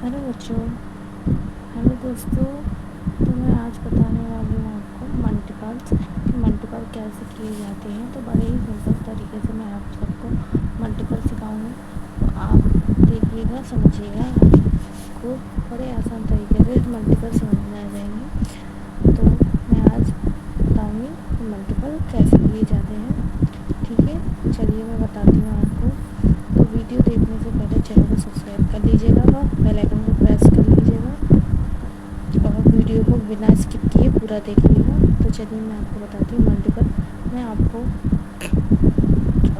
Hello बच्चों, hello दोस्तों। तो मैं आज बताने वाली हूँ आपको मल्टीपल्स कि मल्टीपल कैसे किए जाते हैं। तो बड़े ही सिंपल तरीके से मैं आप सबको मल्टीपल सिखाऊंगी। तो आप देखिएगा, समझिएगा, आपको बड़े आसान तरीके से मल्टीपल समझ में आ जाएंगे। तो मैं आज बताऊँगी कि मल्टीपल कैसे किए जाते हैं। ठीक है, चलिए मैं बताती हूँ आपको। तो वीडियो देखने से पहले चैनल को सब्सक्राइब कर लीजिएगा और बेल आइकन को प्रेस कर लीजिएगा और वीडियो को बिना स्किप किए पूरा देखिएगा। तो चलिए मैं आपको बताती हूँ मल्टीपल।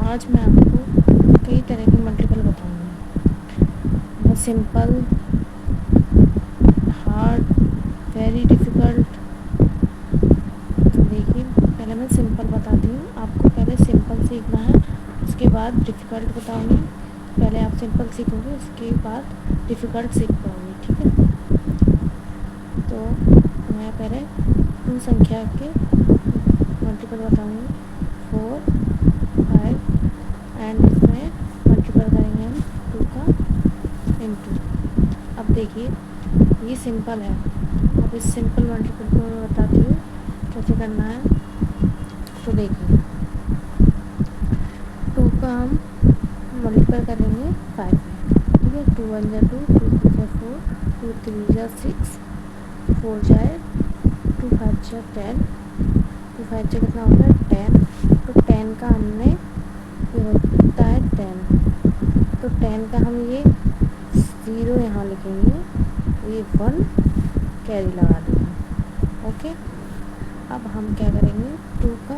आज मैं आपको कई तरह के मल्टीपल बताऊँगी। Simple, hard, very difficult. तो देखिए, पहले मैं सिंपल बताती हूँ। आपको पहले सिंपल सीखना है, उसके बाद डिफ़िकल्ट बताऊँगी। पहले आप सिंपल सीखोगे, उसके बाद डिफ़िकल्ट सीख पाओगे। ठीक है, तो मैं पहले 2 संख्या के मल्टीपल बताऊँगी, 4, 5 एंड इसमें मल्टीपल करेंगे हम 2 का इंटू। अब देखिए, ये सिंपल है। अब इस सिंपल मल्टीपल को मैं बताती हूँ कैसे करना है। तो देखिए, 2 का हम मल्टीपल करेंगे 5 में। ठीक है, 2 1 जा 2, 2 2 जा 4, 2 3 जा 6, 4 जाए, 2 5 जा 10, 2 5 जा कितना होता है 10। तो 10 का हमने ये होता है 10। तो 10 का हम ये 0 यहाँ लिखेंगे, ये 1 कैरी लगा देंगे। ओके, अब हम क्या करेंगे, 2 का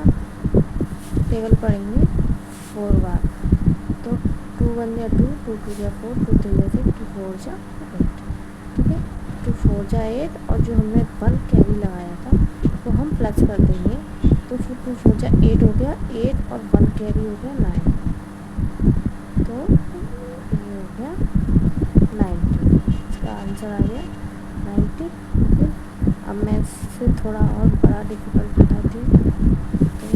टेबल पढ़ेंगे 4 बार। तो 2 1 जा 2, 2 2 जा 4, 2 3 जा 6, 2 4 जा 8। ठीक है, 2 4 जा 8 और जो हमने 1 कैरी लगाया था वो हम प्लस कर देंगे। तो फिर 2 4 जा 8 हो गया, 8 और 1 कैरी हो गया 9। तो ये हो गया 90। इसका आंसर आ गया 90। फिर अब मैं इससे थोड़ा और बड़ा डिफ़िकल्ट बताती हूँ। तो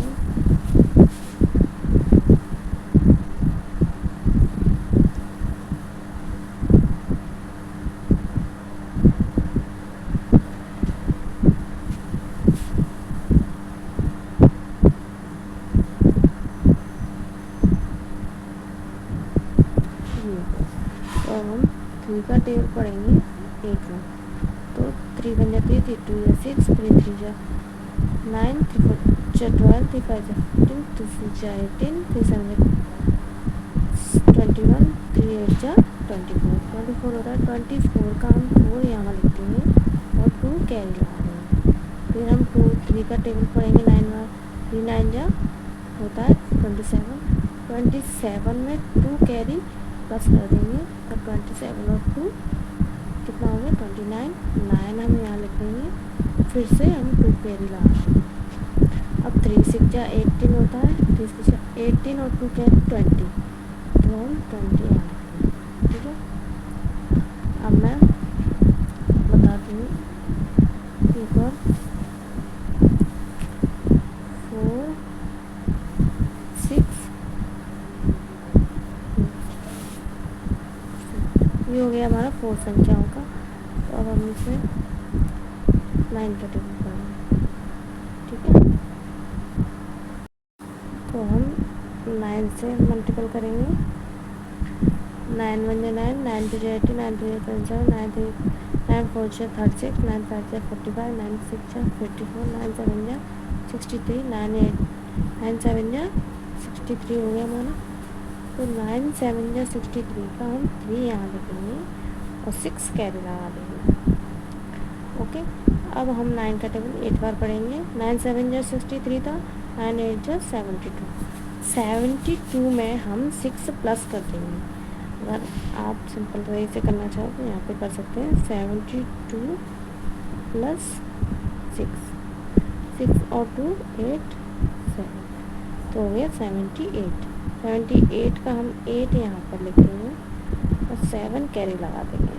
तो हम 3 का टेबल पढ़ेंगे 8 में। तो 3 1 जा 3, 3 2 जा 6, 3 3 जा 9, 3 4 जा 12, 3 5 जा 15, 2 6 जा 18, 3 7 जा 21, 3 8 जा 24 होता है। 24 का हम 4 यहाँ लिख देंगे और 2 कैरी लगा देंगे। फिर हम 2 3 का टेबल पढ़ेंगे 9 बार। 3 9 जा होता है 27। 27 में 2 कैरी प्लस कर देंगे। तो 27 और 2 कितना हो गया 29। 9 हम यहाँ लिख देंगे, फिर से हम 2 कैरी लगा देंगे। अब 3 6 जा 18 होता है। 3 6 जा 18 और 2 कैरी 20। तो हम 20 यहाँ लिख देंगे। ठीक है, अब मैं बताती हूँ एक और। 4 6 ये हो गया हमारा 4 संख्याओं का। तो अब हम इसे 9 का टेबल पढ़ेंगे। ठीक है, तो हम 9 से मल्टीपल करेंगे। 9 1 जा 9, 9 2 जा 18, 9 2 जा 27, 9 4 जा 36, 9 5 जा 45, 9 6 जा 54, 9 7 जा 63, 9 8 9 7 जा 63 हो गया हमारा। तो 9 7 जा 63 का हम 3 यहाँ लिखेंगे और 6 कैरी लगा देंगे। ओके, अब हम 9 का टेबल 8 बार पढ़ेंगे। 9 7 जा 63 था, 9 8 जा 72। 72 में हम 6 प्लस कर देंगे। अगर आप सिंपल वे से करना चाहो तो यहाँ पे कर सकते हैं 72 प्लस 6 और 2 8 7, तो हो गया 78। 78 का हम 8 यहाँ पर लिख देंगे और 7 कैरी लगा देंगे।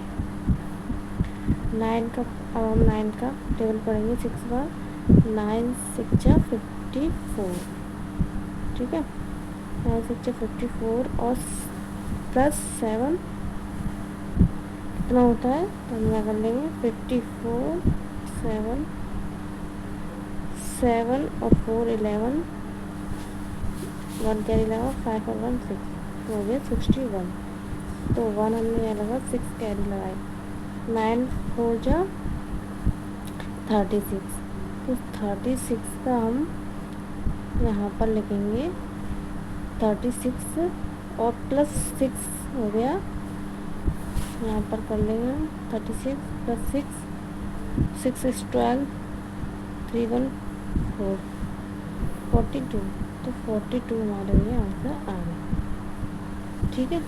9 का अब हम 9 का टेबल पढ़ेंगे 6 बार। 9 6 जा 54। ठीक है, 9 6 जा 54 और प्लस 7 कितना होता है, तो हम क्या कर लेंगे 54, 7 7 और 4 11, 1 कैरी लगा, 5 और 1 6, तो हो गया 61। तो 1 हमने यहाँ लगा, 6 कैरी लगाए, 9 4 जा 36, तो 36 का हम यहाँ पर लिखेंगे 36 और प्लस 6 हो गया, यहाँ पर कर लेंगे 36 प्लस 6, 6 is 12, 3 1 4, 42, तो 42 हमारे लिए आंसर आ गया। ठीक है,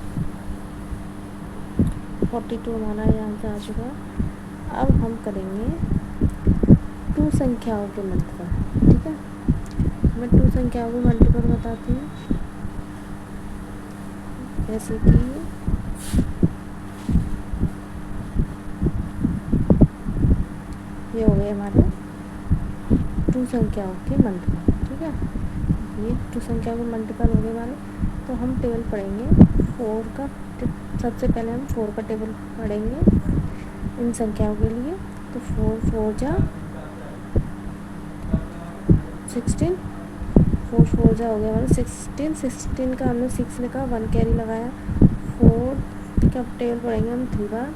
42 हमारा ये आंसर आ चुका। अब हम करेंगे 2 संख्याओं के मल्टीपल। ठीक है, मैं 2 संख्याओं के मल्टीपल बताती हूँ, जैसे कि ये हो गए हमारे 2 संख्याओं के मल्टीपल। ठीक है, ये 2 संख्याओं के मल्टीपल हो गए हमारे। तो हम टेबल पढ़ेंगे 4 का। सबसे पहले हम 4 का टेबल पढ़ेंगे इन संख्याओं के लिए। तो 4 4 जा 16, 4 4 जा हो गया हमारा 16, 16 का हमने 6 लिखा, 1 कैरी लगाया। 4 का टेबल पढ़ेंगे हम 3 बार,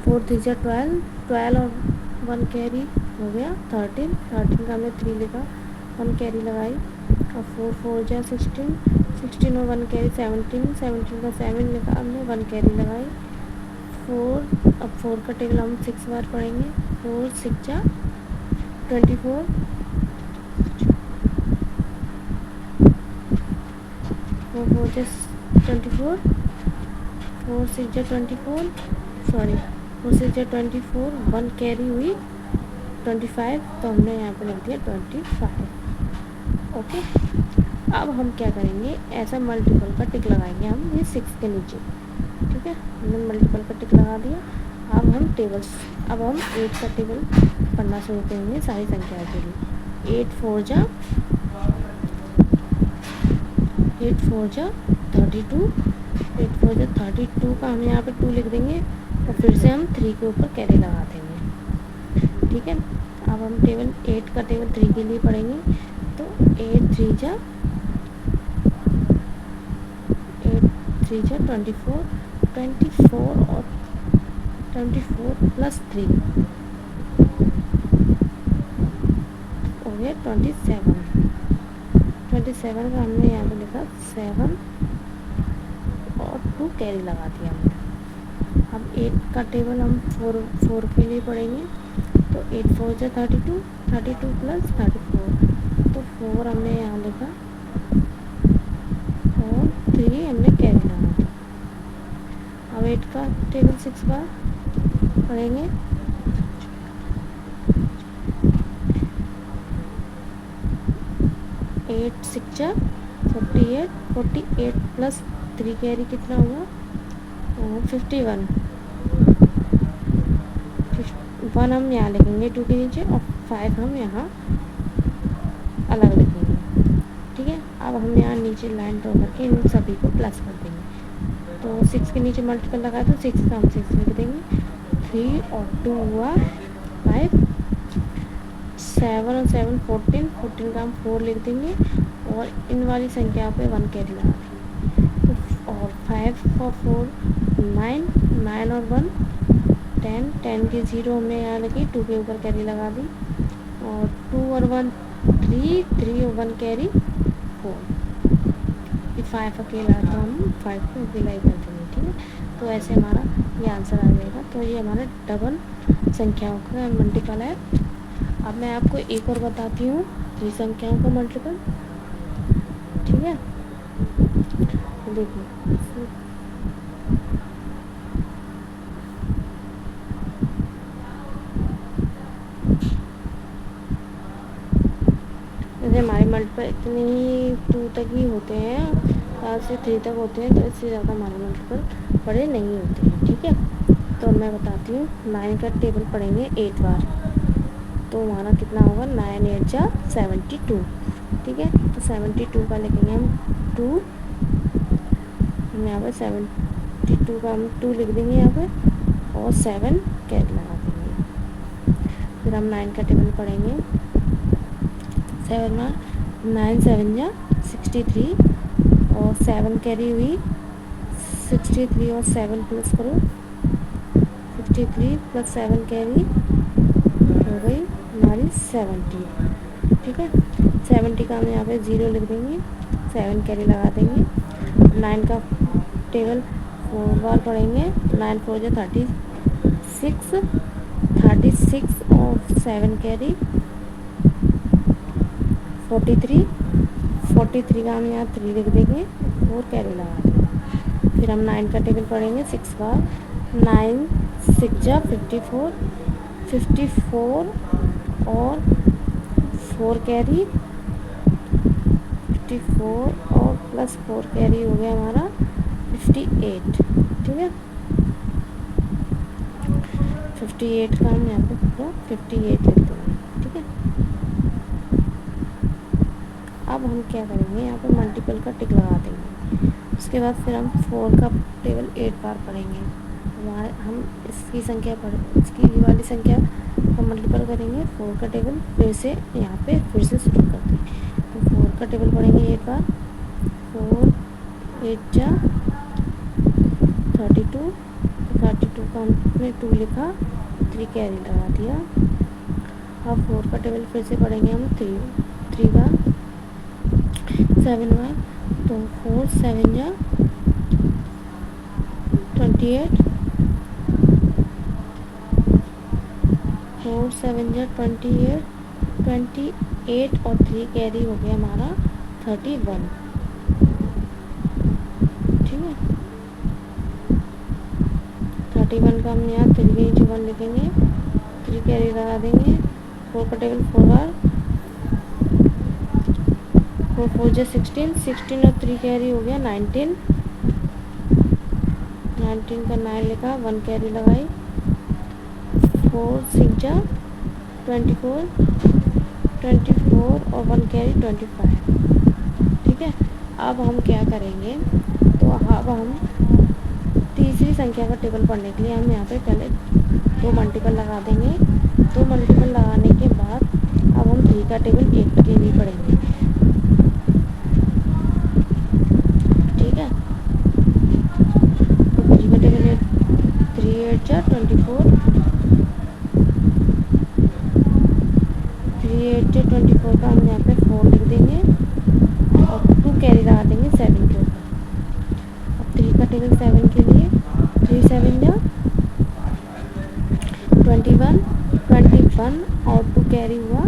4 3 जा 12, 12 और 1 कैरी हो गया 13, 13 का हमने 3 लिखा, 1 कैरी लगाई। और 4 4 जा 16, 16 और 1 कैरी 17, 17 का 7 लिखा हमने, 1 कैरी लगाई। 4, अब 4 का टेबल हम 6 बार पढ़ेंगे। 4 6 जा 24, 4 4 जा 24, 4 6 जा 24, सॉरी 4 6 जा 24, 1 कैरी हुई 25, तो हमने यहाँ पे लिख दिया 25। ओके, अब हम क्या करेंगे, ऐसा मल्टीपल का टिक लगाएंगे हम ये 6 के नीचे। ठीक है, हमने मल्टीपल का टिक लगा दिया। अब हम 8 का टेबल पढ़ना शुरू करेंगे सारी संख्याओं के लिए। 8 4 जा 32, 8 4 जा 32 का हम यहाँ पे 2 लिख देंगे और फिर से हम 3 के ऊपर कैरी लगा देंगे। ठीक है, अब हम 8 का टेबल 3 के लिए पढ़ेंगे। तो 8 3 जा 24, 24 और 24 प्लस 3 हो गया 27, 27 का हमने यहाँ पे लिखा 7 और 2 कैरी लगा दिया हमने। अब 8 का टेबल हम 4 के लिए पढ़ेंगे। तो 8 4 जा 32, 32 प्लस 34, तो 4 हमने यहाँ लिखा और 3 हमने कैरी लगा दिया। अब 8 का टेबल 6 बार पढ़ेंगे। 8 6 जा 48, 48 प्लस 3 कैरी कितना हुआ 51, 1 हम यहाँ लिखेंगे 2 के नीचे और 5 हम यहाँ अलग लिखेंगे। ठीक है, अब हम यहाँ नीचे लाइन ड्रॉ करके इन सभी को प्लस कर देंगे। तो 6 के नीचे मल्टीपल लगाए तो 6 का हम 6 लिख देंगे, 3 और 2 हुआ 5, 7 और 7 14, 14 का हम 4 लिख देंगे और इन वाली संख्या पे 1 कैरी लगा देंगे। तो और 5 और 4 9, 9 और 1 10, 10 की 0 हमने यहाँ लगी, 2 के ऊपर कैरी लगा दी। और 2 और 1 3, 3 और 1 कैरी 4, ये 5 अकेला तो हम 5 को अकेला ही कर देंगे। ठीक है, तो ऐसे हमारा ये आंसर आ जाएगा। तो ये हमारा डबल संख्याओं का मल्टीपल है। अब मैं आपको एक और बताती हूँ 3 संख्याओं का मल्टीपल। ठीक है, देखिए जैसे हमारे मल्टीपल इतने ही 2 तक ही होते हैं, 5 से 3 तक होते हैं, तो इससे ज़्यादा हमारे मल्टीपल बड़े नहीं होते हैं। ठीक है, तो मैं बताती हूँ 9 का टेबल पढ़ेंगे 8 बार, तो हमारा कितना होगा 9 8 जा 72। ठीक है, तो 72 का लिखेंगे हम 2, हम यहाँ पर 52 का हम 2 लिख देंगे यहाँ पे और 7 कैरी लगा देंगे। फिर हम 9 का टेबल पढ़ेंगे। 7 में 9 7 जा 63 और 7 कैरी हुई 63 और 7 प्लस करो 63 प्लस 7 कैरी हो गई हमारी 70। ठीक है, 70 का हम यहाँ पे 0 लिख देंगे, 7 कैरी लगा देंगे। 9 का टेबल 4 बार पढ़ेंगे। 9 4 जो 36 और 7 कैरी 43 का हम यहाँ 3 लिख देंगे, 4 कैरी लगा देंगे। फिर हम 9 का टेबल पढ़ेंगे 6 बार। 9 6 जा 54 और 4 कैरी 54 और प्लस 4 कैरी हो गया हमारा 58। ठीक है, 58 का हम यहाँ पे पूरा 58 लिख देंगे। ठीक है, अब हम क्या करेंगे, यहाँ पे मल्टीपल का टिक लगा देंगे। उसके बाद फिर हम 4 का टेबल 8 बार पढ़ेंगे। हमारे हम इसकी वाली संख्या का मल्टीपल करेंगे। 4 का टेबल फिर से यहाँ पे फिर से शुरू करते हैं। तो 4 का टेबल पढ़ेंगे 8 बार। 4 8 जा 32 का हमने 2 लिखा, 3 कैरी लगा दिया। अब 4 का टेबल फिर से पढ़ेंगे हम 3 बार 7 बार। तो 4 7 जा 28 4 7 जा 28 और 3 कैरी हो गया हमारा 31। ठीक है, 31 का हम यहाँ 3 के नीचे 1 लिखेंगे, 3 कैरी लगा देंगे। 4 का टेबल 4 बार। 4 4 जा 16 और 3 कैरी हो गया 19 का 9 लिखा, 1 कैरी लगाई। 4 6 जा 24 और 1 कैरी 25। ठीक है, अब हम क्या करेंगे, तो अब हम तीसरी संख्या का टेबल पढ़ने के लिए हम यहाँ पे पहले 2 मल्टीपल लगा देंगे। 2 मल्टीपल लगाने के बाद अब हम 3 का टेबल 8 के लिए पढ़ेंगे। ठीक है, तो 3 का टेबल 3 8 जा 24 3 8 जा 24 का हम यहाँ पे 4 लिख देंगे और 2 कैरी लगा देंगे 7 के ऊपर। अब 3 का टेबल 7 के लिए 3 7 जा 21 और 2 कैरी हुआ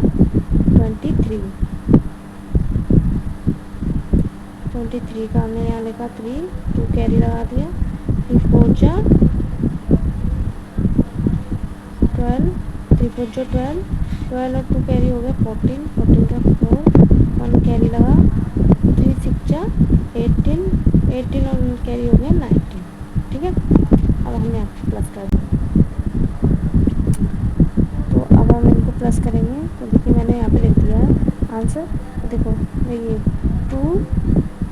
23 का हमने यहाँ लिखा 3, 2 कैरी लगा दिया। 3 4 जा 12 और 2 कैरी हो गया 14 का 4, 1 कैरी लगा। 3 6 जा 18 और 1 कैरी हो गया 19। ठीक है, अब हम यहाँ पे प्लस कर देंगे। तो अब हम इनको प्लस करेंगे। तो देखिए मैंने यहाँ पे लिख दिया है आंसर। तो देखो ये 2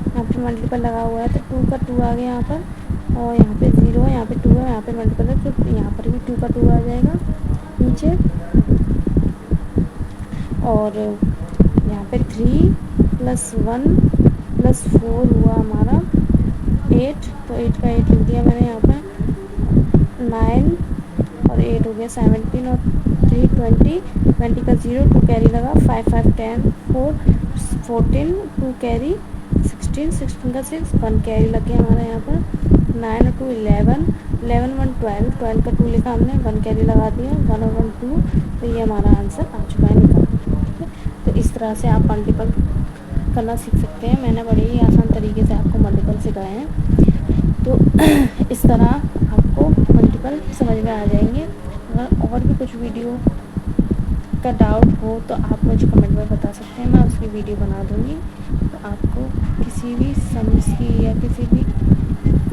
यहाँ पे मल्टीपल लगा हुआ है, तो 2 का 2 आ गया यहाँ पर, और यहाँ पे 0 है, यहाँ पे 2 है, यहाँ पे मल्टीपल है, तो यहाँ पर भी 2 का 2 आ जाएगा नीचे। और यहाँ पे 3 + 1 + 4 हुआ हमारा 8, तो 8 का 8 लिख दिया मैंने यहाँ पे। 9 और 8 हो गया 17 और 3 20 का 0, 2 कैरी लगा। 5 5 10 4 14 2 कैरी 16 का 6, 1 कैरी लग गया हमारा यहाँ पर। 9 और 2 11 1 12 का 2 लिखा हमने, 1 कैरी लगा दिया। 1 और 1 2, तो ये हमारा आंसर आ चुका है निकाल। ठीक है, तो इस तरह से आप मल्टीपल करना सीख सकते हैं। मैंने बड़े ही आसान तरीके से आपको मल्टीपल सिखाए हैं, तो इस तरह आपको मल्टीपल समझ में आ जाएंगे। अगर और भी कुछ वीडियो का डाउट हो तो आप मुझे कमेंट में बता सकते हैं, मैं उसकी वीडियो बना दूँगी। तो आपको किसी भी समझ की या किसी भी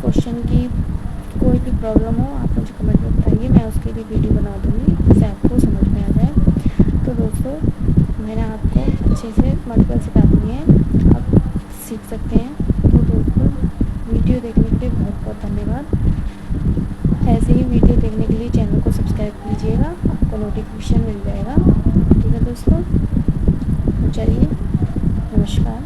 क्वेश्चन की कोई भी प्रॉब्लम हो, आप मुझे कमेंट में बताइए, मैं उसकी भी वीडियो बना दूँगी जिससे आपको समझ में आ जाए। तो दोस्तों, मैंने आपको अच्छे से मल्टीपल सिखा दी है, आप सीख सकते हैं। तो दोस्तों, वीडियो वीडियो देखने के लिए बहुत बहुत धन्यवाद। ऐसे ही वीडियो देखने के लिए चैनल को सब्सक्राइब कीजिएगा, आपको नोटिफिकेशन मिल जाएगा। ठीक है दोस्तों, तो चलिए, नमस्कार।